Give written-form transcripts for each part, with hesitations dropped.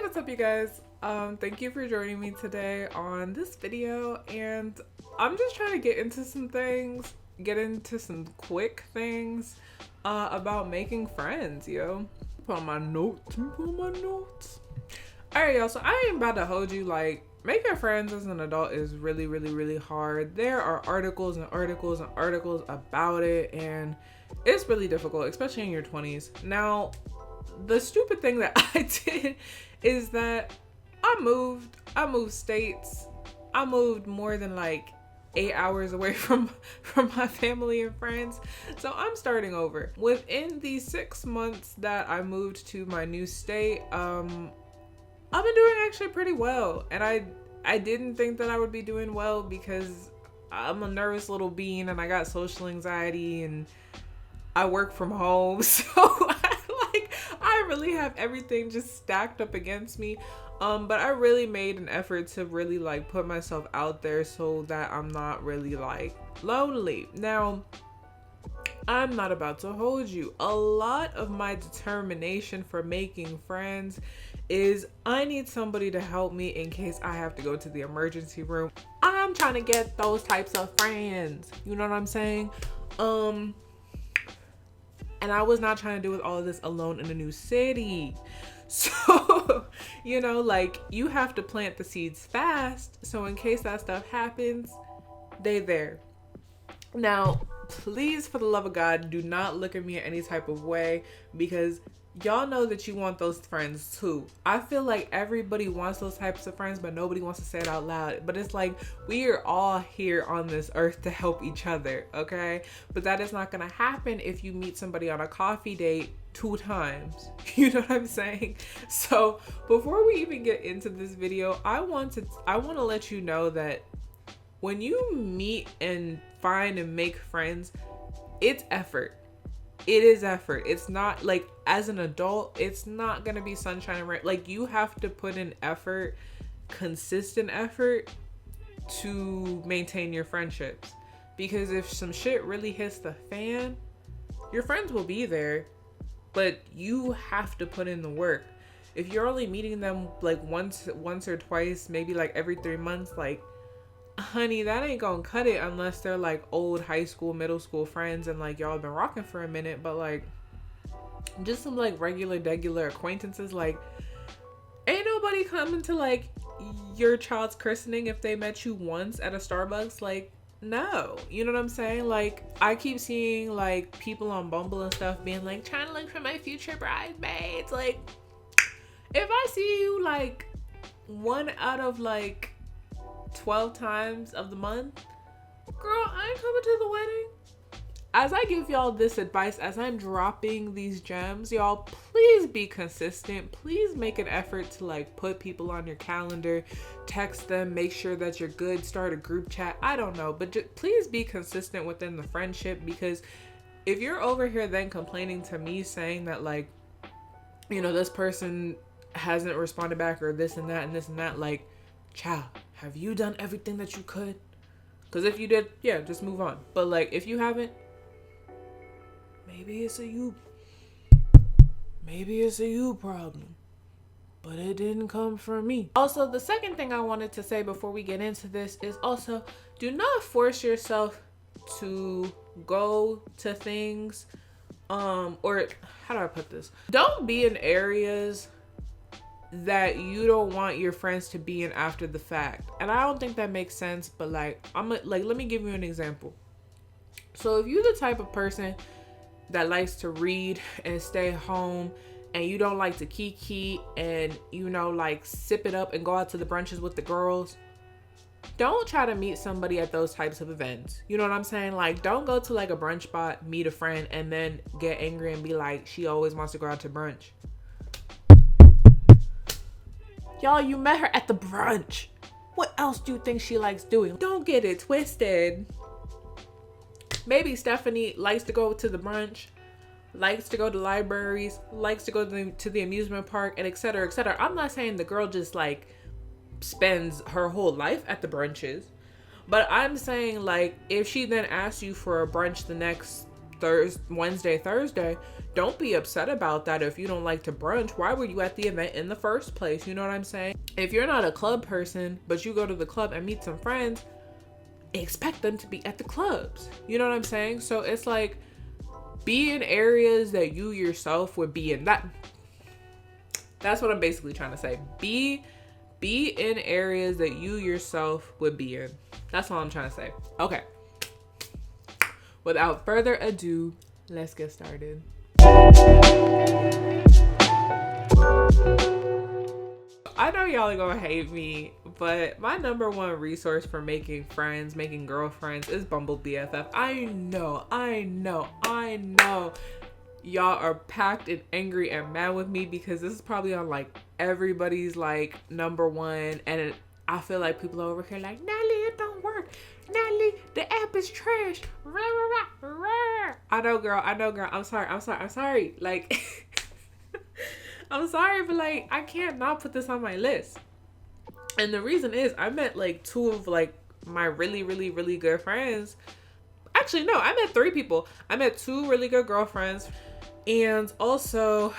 what's up, you guys? Thank you for joining me today on this video, and I'm just trying to get into some quick things about making friends, yo. Put on my notes. Alright, y'all, so I ain't about to hold you. Like, making friends as an adult is really hard. There are articles and articles and articles about it, and it's really difficult, especially in your 20s. Now, the stupid thing that I did is that I moved states. I moved more than like 8 hours away from my family and friends. So I'm starting over. Within the 6 months that I moved to my new state, I've been doing actually pretty well. And I didn't think that I would be doing well because I'm a nervous little bean and I got social anxiety and I work from home. So I really have everything just stacked up against me. But I really made an effort to really like put myself out there so that I'm not really like lonely. Now, I'm not about to hold you. A lot of my determination for making friends is I need somebody to help me in case I have to go to the emergency room. I'm trying to get those types of friends. You know what I'm saying? And I was not trying to do with all of this alone in a new city. So, you know, like, you have to plant the seeds fast. So in case that stuff happens, they there. Now, please, for the love of God, do not look at me in any type of way, because y'all know that you want those friends too. I feel like everybody wants those types of friends, but nobody wants to say it out loud. But it's like, we are all here on this earth to help each other, okay? But that is not gonna happen if you meet somebody on a coffee date 2 times. You know what I'm saying? So before we even get into this video, I want to let you know that when you meet and find and make friends, it's effort. It is effort. It's not like, as an adult, it's not gonna be sunshine and rain. Like, you have to put in effort, consistent effort, to maintain your friendships. Because if some shit really hits the fan, your friends will be there, but you have to put in the work. If you're only meeting them like once or twice, maybe like every 3 months, like, honey, that ain't gonna cut it unless they're like old high school, middle school friends and like y'all have been rocking for a minute. But like, just some like regular acquaintances, like, ain't nobody coming to like your child's christening if they met you once at a Starbucks. Like, no. You know what I'm saying? Like, I keep seeing like people on Bumble and stuff being like, trying to look for my future bridesmaids. Like, if I see you like 1 out of like 12 times of the month, girl, I ain't coming to the wedding. As I give y'all this advice, as I'm dropping these gems, y'all, please be consistent. Please make an effort to like put people on your calendar, text them, make sure that you're good, start a group chat. I don't know, but just please be consistent within the friendship, because if you're over here then complaining to me saying that like, you know, this person hasn't responded back or this and that and this and that, like, child, have you done everything that you could? Because if you did, yeah, just move on. But like, if you haven't, maybe it's a you problem, but it didn't come from me. Also, the second thing I wanted to say before we get into this is also, do not force yourself to go to things, or how do I put this? Don't be in areas that you don't want your friends to be in after the fact. And I don't think that makes sense, but like, let me give you an example. So if you're the type of person that likes to read and stay home, and you don't like to kiki and, you know, like sip it up and go out to the brunches with the girls, don't try to meet somebody at those types of events. You know what I'm saying? Like, don't go to like a brunch spot, meet a friend, and then get angry and be like, she always wants to go out to brunch. Y'all, you met her at the brunch. What else do you think she likes doing? Don't get it twisted. Maybe Stephanie likes to go to the brunch, likes to go to libraries, likes to go to the amusement park, and etc., etc. I'm not saying the girl just like spends her whole life at the brunches, but I'm saying like, if she then asks you for a brunch the next Wednesday, Thursday, don't be upset about that. If you don't like to brunch, why were you at the event in the first place? You know what I'm saying? If you're not a club person, but you go to the club and meet some friends, expect them to be at the clubs. You know what I'm saying? So it's like, be in areas that you yourself would be in. That's what I'm basically trying to say. Be in areas that you yourself would be in. That's all I'm trying to say. Okay. Without further ado, let's get started. I know y'all are gonna hate me, but my number one resource for making friends, making girlfriends is Bumble BFF. I know. Y'all are packed and angry and mad with me because this is probably on like everybody's like number one, and I feel like people are over here like, Natalie, it don't work. Natalie, the app is trash. I know, girl. I'm sorry. Like, I'm sorry, but like, I can't not put this on my list. And the reason is, I met like two of like my really, really, really good friends. Actually, no, I met three people. I met two really good girlfriends. And also,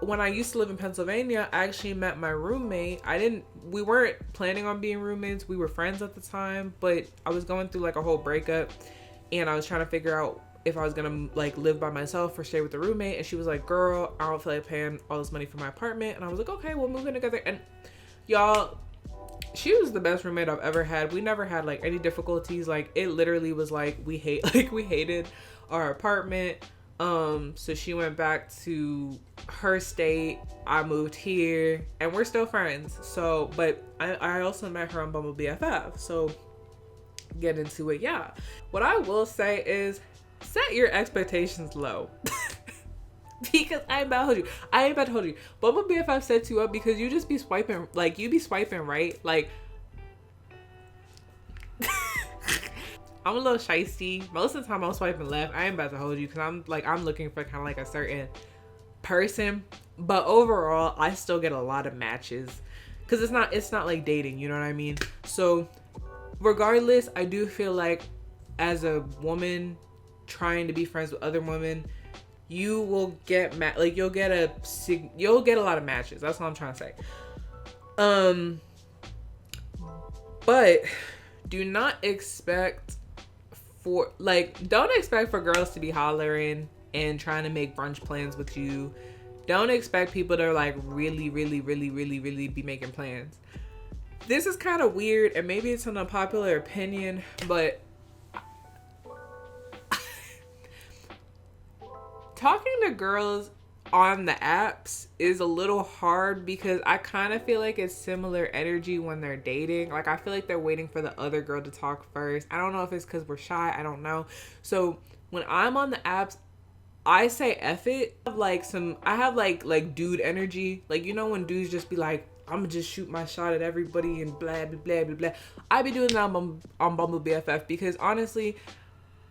when I used to live in Pennsylvania, I actually met my roommate. We weren't planning on being roommates. We were friends at the time, but I was going through like a whole breakup, and I was trying to figure out if I was gonna like live by myself or stay with a roommate. And she was like, girl, I don't feel like paying all this money for my apartment. And I was like, okay, we'll move in together. And y'all, she was the best roommate I've ever had. We never had like any difficulties. Like, it literally was like we hated our apartment. So she went back to her state, I moved here, and we're still friends. So, but I also met her on Bumble BFF. So get into it. Yeah. What I will say is, set your expectations low. Because I ain't about to hold you. Bumble BFF sets you up because you just be swiping, like, you be swiping right. Like, I'm a little shysty. Most of the time I'm swiping left. I ain't about to hold you because I'm looking for kind of like a certain person. But overall, I still get a lot of matches because it's not like dating, you know what I mean? So regardless, I do feel like as a woman trying to be friends with other women, you will get you'll get a lot of matches. That's what I'm trying to say. But do not expect don't expect for girls to be hollering and trying to make brunch plans with you. Don't expect people to like really be making plans. This is kind of weird, and maybe it's an unpopular opinion, but talking to girls on the apps is a little hard because I kind of feel like it's similar energy when they're dating. Like, I feel like they're waiting for the other girl to talk first. I don't know if it's because we're shy. I don't know. So when I'm on the apps, I say F it. I have like dude energy. Like, you know when dudes just be like, I'm gonna just shoot my shot at everybody and blah, blah, blah, blah, blah. I be doing that on Bumble BFF because honestly,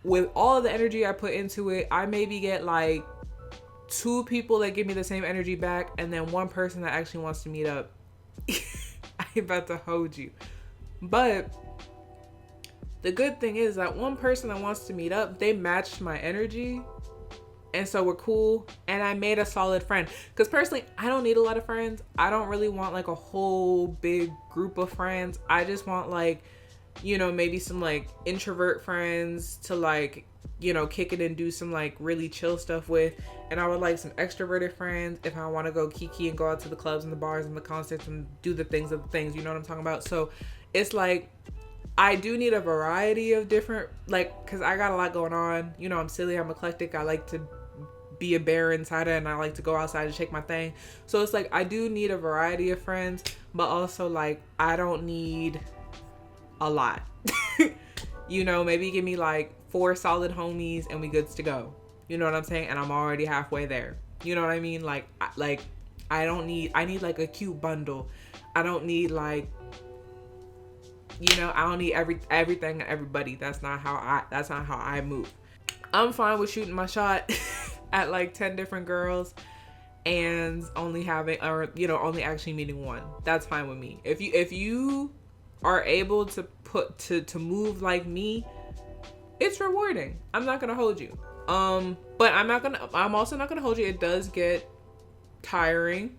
with all of the energy I put into it, I maybe get like 2 people that give me the same energy back, and then 1 person that actually wants to meet up. I ain't about to hold you. But the good thing is that 1 person that wants to meet up, they matched my energy. And so we're cool. And I made a solid friend. Because personally, I don't need a lot of friends. I don't really want like a whole big group of friends. I just want like, you know, maybe some like introvert friends to like, you know, kick it and do some like really chill stuff with. And I would like some extroverted friends if I want to go kiki and go out to the clubs and the bars and the concerts and do the things, you know what I'm talking about? So it's like, I do need a variety of different, like, because I got a lot going on. You know, I'm silly, I'm eclectic. I like to be a bear inside it, and I like to go outside and shake my thing. So it's like, I do need a variety of friends, but also like, I don't need a lot. You know, maybe give me like 4 solid homies and we good to go. You know what I'm saying? And I'm already halfway there. You know what I mean? I need like a cute bundle. I don't need like, you know, I don't need everything and everybody. That's not how I move. I'm fine with shooting my shot at like 10 different girls and only actually meeting 1. That's fine with me. If you are able to move like me, it's rewarding. I'm not gonna hold you. But I'm also not gonna hold you. It does get tiring,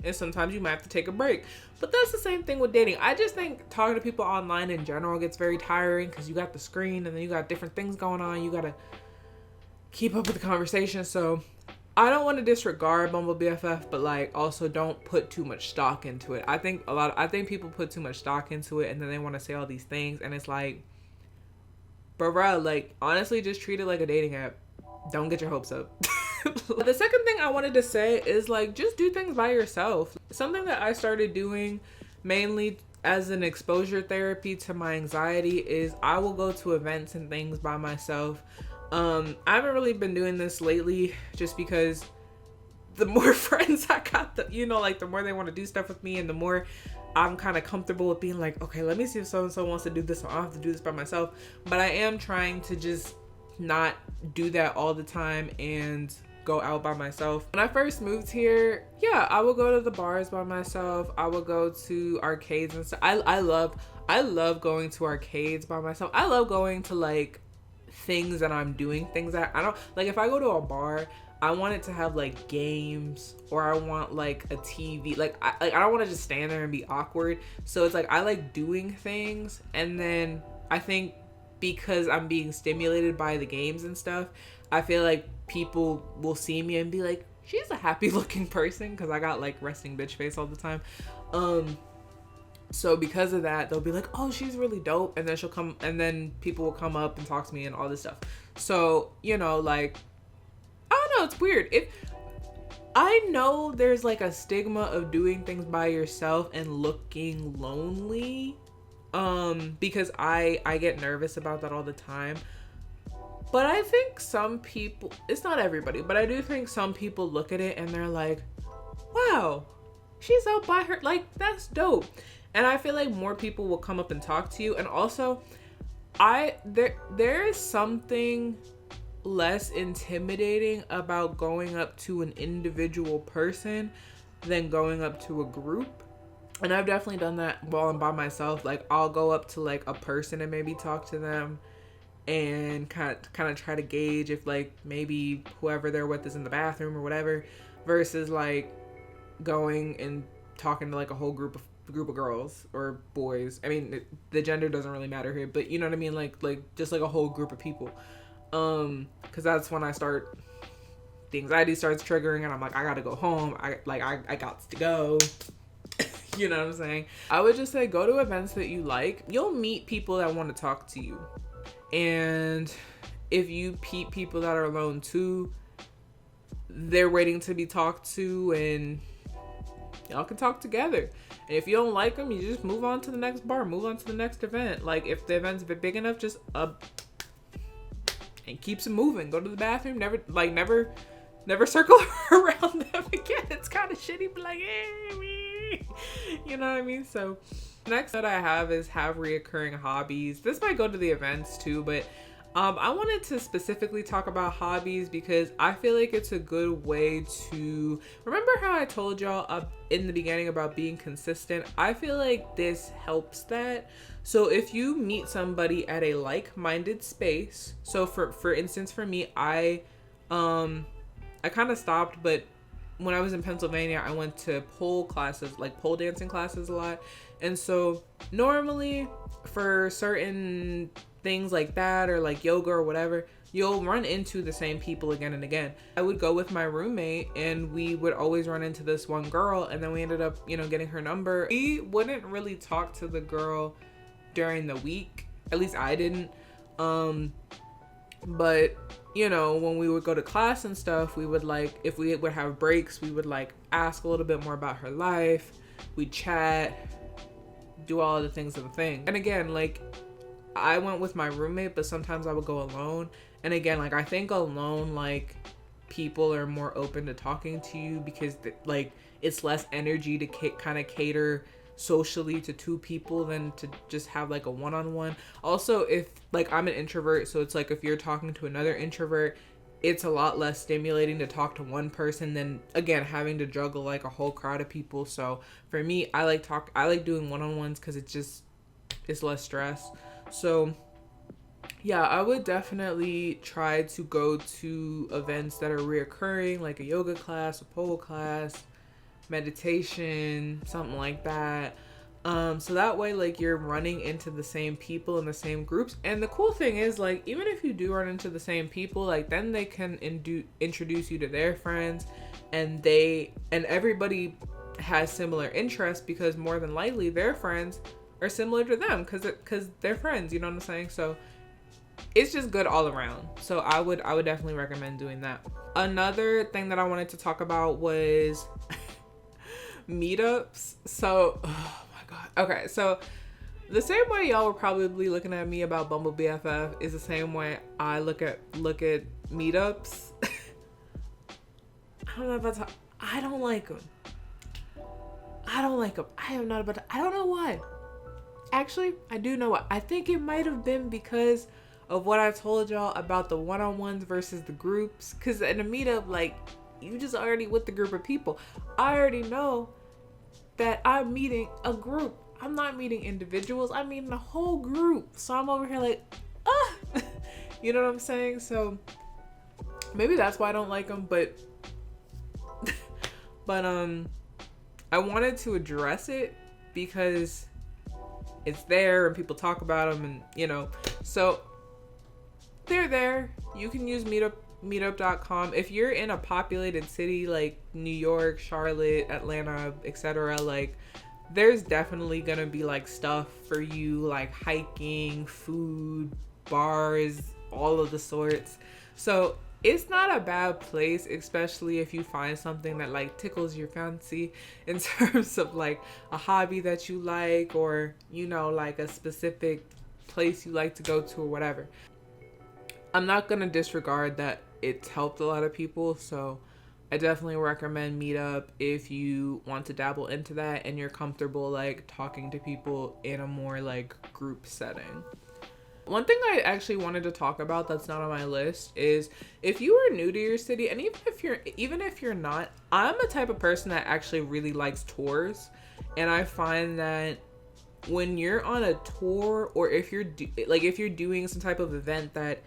and sometimes you might have to take a break. But that's the same thing with dating. I just think talking to people online in general gets very tiring because you got the screen and then you got different things going on. You gotta keep up with the conversation. So I don't want to disregard Bumble BFF, but like also don't put too much stock into it. I think people put too much stock into it and then they want to say all these things and it's like, bruh, like honestly just treat it like a dating app. Don't get your hopes up. The second thing I wanted to say is like just do things by yourself. Something that I started doing mainly as an exposure therapy to my anxiety is I will go to events and things by myself. I haven't really been doing this lately just because the more friends I got, the more they want to do stuff with me and the more I'm kind of comfortable with being like, okay, let me see if so-and-so wants to do this, so I'll have to do this by myself. But I am trying to just not do that all the time and go out by myself. When I first moved here, yeah, I would go to the bars by myself. I would go to arcades and stuff. I love going to arcades by myself. I love going to like things that I'm doing things that I don't like. If I go to a bar, I want it to have like games or I want like a TV. I don't want to just stand there and be awkward. So it's like I like doing things, and then I think because I'm being stimulated by the games and stuff, I feel like people will see me and be like, she's a happy looking person, because I got like resting bitch face all the time. So because of that, they'll be like, oh, she's really dope, and then she'll come, and then people will come up and talk to me and all this stuff. So like, I don't know, it's weird. I know there's like a stigma of doing things by yourself and looking lonely, because I get nervous about that all the time. But I think some people, it's not everybody, but I do think some people look at it and they're like, wow, she's out by her, like, that's dope. And I feel like more people will come up and talk to you. And also, there is something less intimidating about going up to an individual person than going up to a group. And I've definitely done that while I'm by myself. Like, I'll go up to like a person and maybe talk to them and kind of try to gauge if like maybe whoever they're with is in the bathroom or whatever, versus like going and talking to like a whole group of girls or boys. I mean, the gender doesn't really matter here, but you know what I mean, like just like a whole group of people, because that's when the anxiety starts triggering and I'm like, I gotta go home. I got to go. You know what I'm saying? I would just say go to events that you like. You'll meet people that want to talk to you. And if you meet people that are alone too, they're waiting to be talked to, and y'all can talk together. And if you don't like them, you just move on to the next bar, move on to the next event. Like, if the event's big enough, just and keeps it moving. Go to the bathroom. Never circle around them again. It's kind of shitty, but like, hey, you know what I mean? So next that I have is have reoccurring hobbies. This might go to the events too, but I wanted to specifically talk about hobbies because I feel like it's a good way to remember how I told y'all in the beginning about being consistent. I feel like this helps that. So if you meet somebody at a like-minded space, so for instance, for me, I kind of stopped, but when I was in Pennsylvania, I went to pole classes, like pole dancing classes a lot. And so normally for certain things like that, or like yoga or whatever, you'll run into the same people again and again. I would go with my roommate and we would always run into this one girl, and then we ended up, getting her number. We wouldn't really talk to the girl during the week. At least I didn't. But when we would go to class and stuff, we would if we would have breaks, we would ask a little bit more about her life. We'd chat, do all the things of the thing. And again, I went with my roommate, but sometimes I would go alone. And again, I think alone, people are more open to talking to you because it's less energy to kind of cater socially to two people than to just have a one-on-one. Also, if I'm an introvert, so it's if you're talking to another introvert, it's a lot less stimulating to talk to one person than again having to juggle a whole crowd of people. So for me, I like doing one-on-ones because it's less stress. So Yeah, I would definitely try to go to events that are reoccurring, like a yoga class, a pole class, meditation, something like that. So that way, like, you're running into the same people in the same groups. And the cool thing is, like, even if you do run into the same people, like, then they can introduce you to their friends, and everybody has similar interests, because more than likely their friends are similar to them, because they're friends. You know what I'm saying? So it's just good all around. So I would definitely recommend doing that. Another thing that I wanted to talk about was meetups. So, oh my god. Okay, so the same way y'all were probably looking at me about Bumble BFF is the same way I look at meetups. I don't know about to, I don't like them. I don't like them. I am not about to, I don't know why. Actually, I do know why. I think it might have been because of what I told y'all about the one-on-ones versus the groups. Because in a meetup, like, you just already with the group of people. I already know that I'm meeting a group. I'm not meeting individuals. I'm meeting a whole group. So I'm over here like, ah. You know what I'm saying? So maybe that's why I don't like them. But I wanted to address it because it's there and people talk about them, and you know, so they're there. You can use meetup.com. If you're in a populated city like New York, Charlotte, Atlanta, etc., like, there's definitely gonna be like stuff for you, like hiking, food, bars, all of the sorts. So it's not a bad place, especially if you find something that like tickles your fancy in terms of like a hobby that you like, or, you know, like a specific place you like to go to or whatever. I'm not going to disregard that it's helped a lot of people. So I definitely recommend Meetup if you want to dabble into that and you're comfortable like talking to people in a more like group setting. One thing I actually wanted to talk about that's not on my list is if you are new to your city, and even if you're not, I'm a type of person that actually really likes tours, and I find that when you're on a tour, or if you're doing some type of event that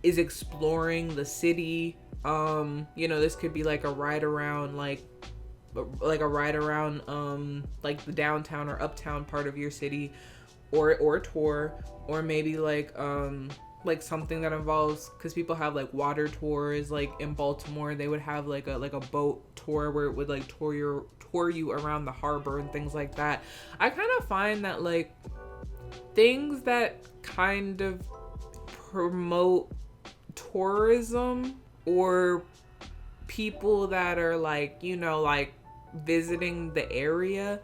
is exploring the city, you know, this could be like a ride around like the downtown or uptown part of your city, or a tour, or maybe like something that involves, because people have like water tours, like in Baltimore they would have like a boat tour where it would like tour you around the harbor and things like that. I kind of find that like things that kind of promote tourism, or people that are like, you know, like visiting the area,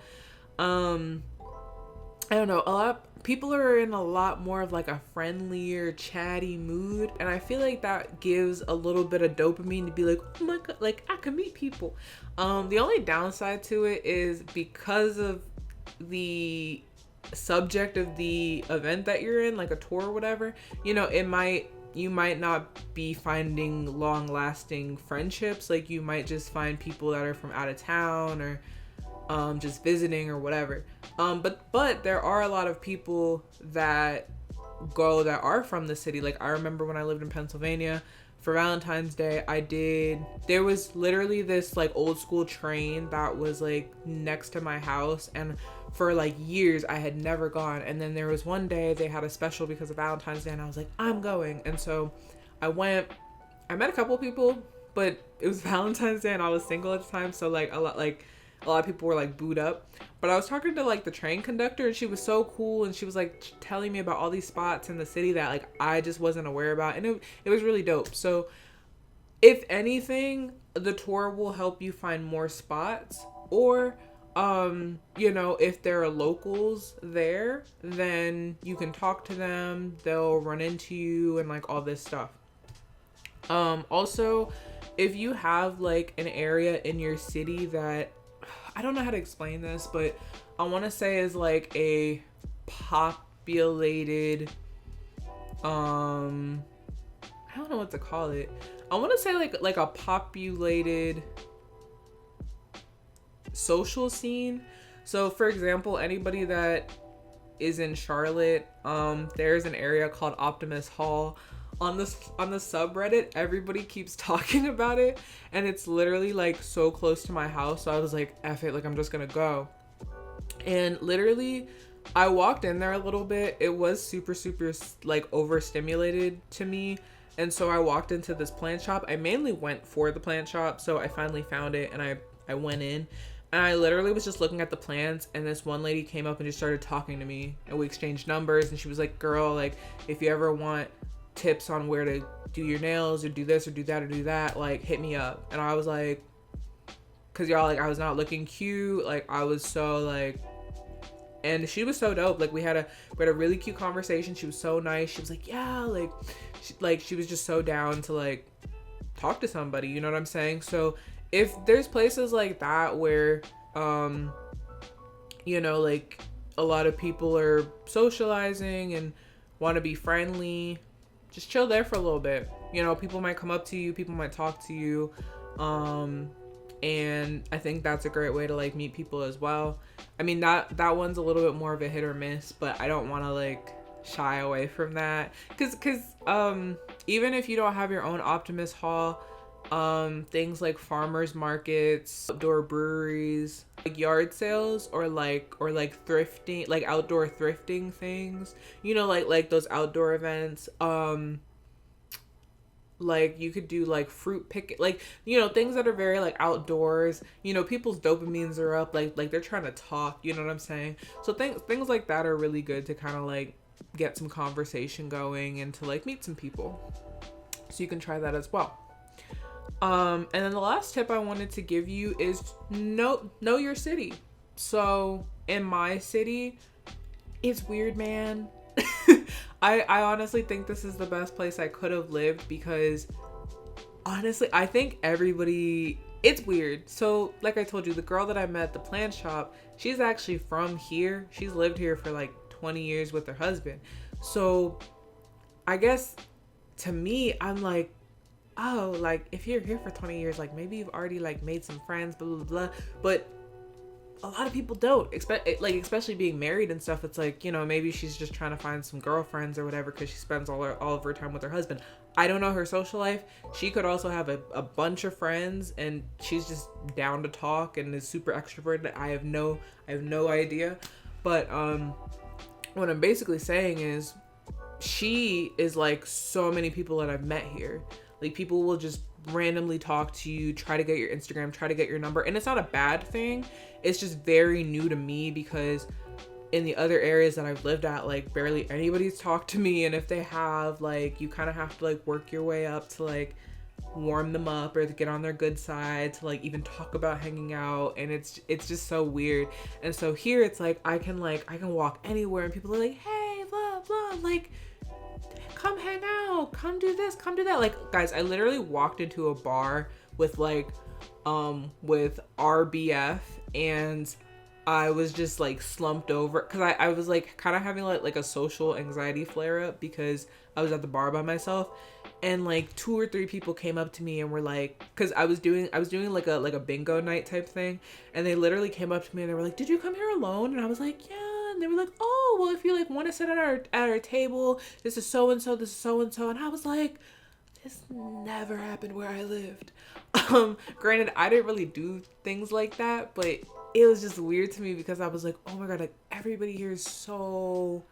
I don't know, a lot of people are in a lot more of like a friendlier, chatty mood, and I feel like that gives a little bit of dopamine to be like, oh my god, like I can meet people. The only downside to it is because of the subject of the event that you're in, like a tour or whatever, you know, you might not be finding long lasting friendships. Like you might just find people that are from out of town, or just visiting or whatever. But there are a lot of people that are from the city. Like I remember when I lived in Pennsylvania, for Valentine's Day, there was literally this like old school train that was like next to my house, and for like years I had never gone. And then there was one day they had a special because of Valentine's Day, and I was like, I'm going. And so I went. I met a couple people, but it was Valentine's Day and I was single at the time, so like a lot of people were like booed up. But I was talking to like the train conductor, and she was so cool, and she was like telling me about all these spots in the city that like I just wasn't aware about, and it was really dope. So if anything, the tour will help you find more spots, or you know, if there are locals there, then you can talk to them, they'll run into you and like all this stuff. Also, if you have like an area in your city that, I don't know how to explain this, but I want to say is like a populated, I don't know what to call it. I want to say like a populated social scene. So for example, anybody that is in Charlotte. There's an area called Optimus Hall. On the subreddit, everybody keeps talking about it, and it's literally like so close to my house. So I was like, F it, like I'm just gonna go. And literally, I walked in there a little bit. It was super like overstimulated to me. And so I walked into this plant shop. I mainly went for the plant shop. So I finally found it, and I went in, and I literally was just looking at the plants, and this one lady came up and just started talking to me, and we exchanged numbers, and she was like, girl, like if you ever want tips on where to do your nails or do this or do that or do that, like hit me up. And I was like, cause y'all, like I was not looking cute, like I was so like, and she was so dope. Like we had a really cute conversation. She was so nice. She was like, yeah, like she was just so down to like talk to somebody, you know what I'm saying? So if there's places like that where you know, like a lot of people are socializing and want to be friendly, just chill there for a little bit. You know, people might come up to you, people might talk to you. And I think that's a great way to like meet people as well. I mean, that one's a little bit more of a hit or miss, but I don't want to like shy away from that. Cause even if you don't have your own Optimus Hall, things like farmers markets, outdoor breweries, like yard sales, or like thrifting, like outdoor thrifting things, you know, like those outdoor events, like you could do like fruit pick, like, you know, things that are very like outdoors, you know, people's dopamines are up, like they're trying to talk, you know what I'm saying? So things like that are really good to kind of like get some conversation going and to like meet some people. So you can try that as well. And then the last tip I wanted to give you is know your city. So in my city, it's weird, man. I honestly think this is the best place I could have lived, because honestly, I think everybody, it's weird. So like I told you, the girl that I met at the plant shop, she's actually from here. She's lived here for like 20 years with her husband. So I guess to me, I'm like, oh, like if you're here for 20 years, like maybe you've already like made some friends, blah, blah, blah. But a lot of people don't, especially being married and stuff. It's like, you know, maybe she's just trying to find some girlfriends or whatever, because she spends all of her time with her husband. I don't know her social life. She could also have a bunch of friends, and she's just down to talk and is super extroverted. I have no idea. But what I'm basically saying is, she is like so many people that I've met here. Like people will just randomly talk to you, try to get your Instagram, try to get your number. And it's not a bad thing. It's just very new to me, because in the other areas that I've lived at, like barely anybody's talked to me. And if they have, like, you kind of have to like work your way up to like warm them up or to get on their good side, to like even talk about hanging out. And it's just so weird. And so here it's like I can walk anywhere and people are like, hey, blah blah, like come hang out, come do this, come do that. Like, guys, I literally walked into a bar with with RBF, and I was just like slumped over, because I was like kind of having like a social anxiety flare up, because I was at the bar by myself, and like 2 or 3 people came up to me and were like, because I was doing like a bingo night type thing, and they literally came up to me and they were like, did you come here alone? And I was like, yeah. And they were like, oh, well, if you like want to sit at our table, this is so and so, this is so and so. And I was like, this never happened where I lived. Granted, I didn't really do things like that, but it was just weird to me, because I was like, oh my god, like everybody here is so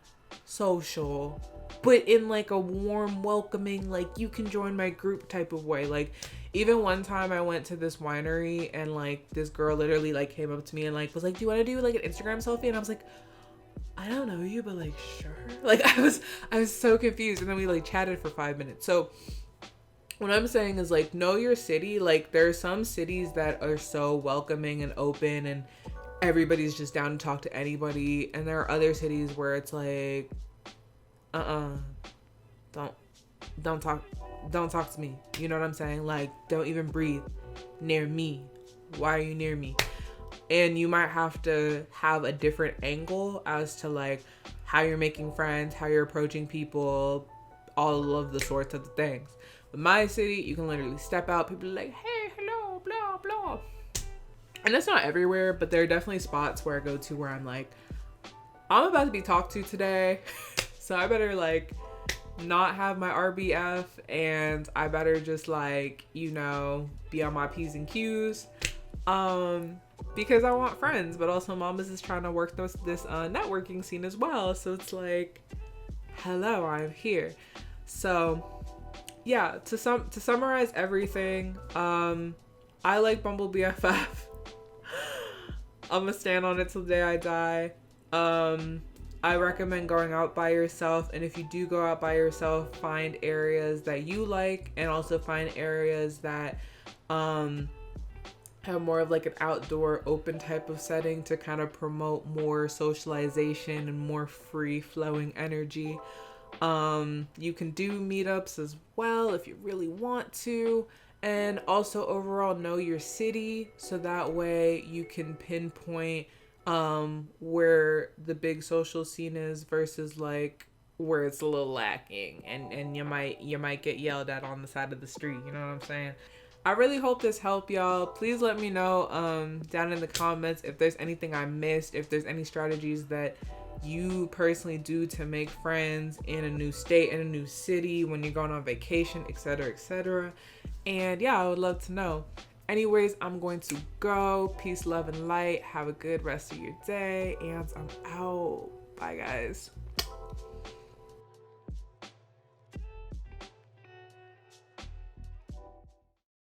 social, but in like a warm, welcoming, like you can join my group type of way. Like even one time I went to this winery, and like this girl literally like came up to me and like was like, do you want to do like an Instagram selfie? And I was like, I don't know you, but like sure. Like I was so confused, and then we like chatted for 5 minutes. So what I'm saying is, like, know your city. Like there are some cities that are so welcoming and open, and everybody's just down to talk to anybody, and there are other cities where it's like, don't talk to me. You know what I'm saying? Like, don't even breathe near me. Why are you near me? And you might have to have a different angle as to like how you're making friends, how you're approaching people, all of the sorts of the things. With my city, you can literally step out, people are like, hey, hello, blah blah. And that's not everywhere, but there are definitely spots where I go to where I'm like, I'm about to be talked to today, so I better like not have my RBF, and I better just like, you know, be on my P's and Q's. Because I want friends, but also Mamas is trying to work this networking scene as well. So it's like, hello, I'm here. So yeah, to summarize everything, I like Bumble BFF. I'm gonna stand on it till the day I die. I recommend going out by yourself, and if you do go out by yourself, find areas that you like, and also find areas that have more of like an outdoor open type of setting to kind of promote more socialization and more free flowing energy. You can do meetups as well if you really want to, and also overall know your city so that way you can pinpoint where the big social scene is versus like where it's a little lacking, and you might get yelled at on the side of the street, you know what I'm saying? I really hope this helped y'all. Please let me know down in the comments if there's anything I missed, if there's any strategies that you personally do to make friends in a new state, in a new city, when you're going on vacation, etc., etc. And yeah, I would love to know. Anyways, I'm going to go. Peace, love, and light. Have a good rest of your day, and I'm out. Bye, guys.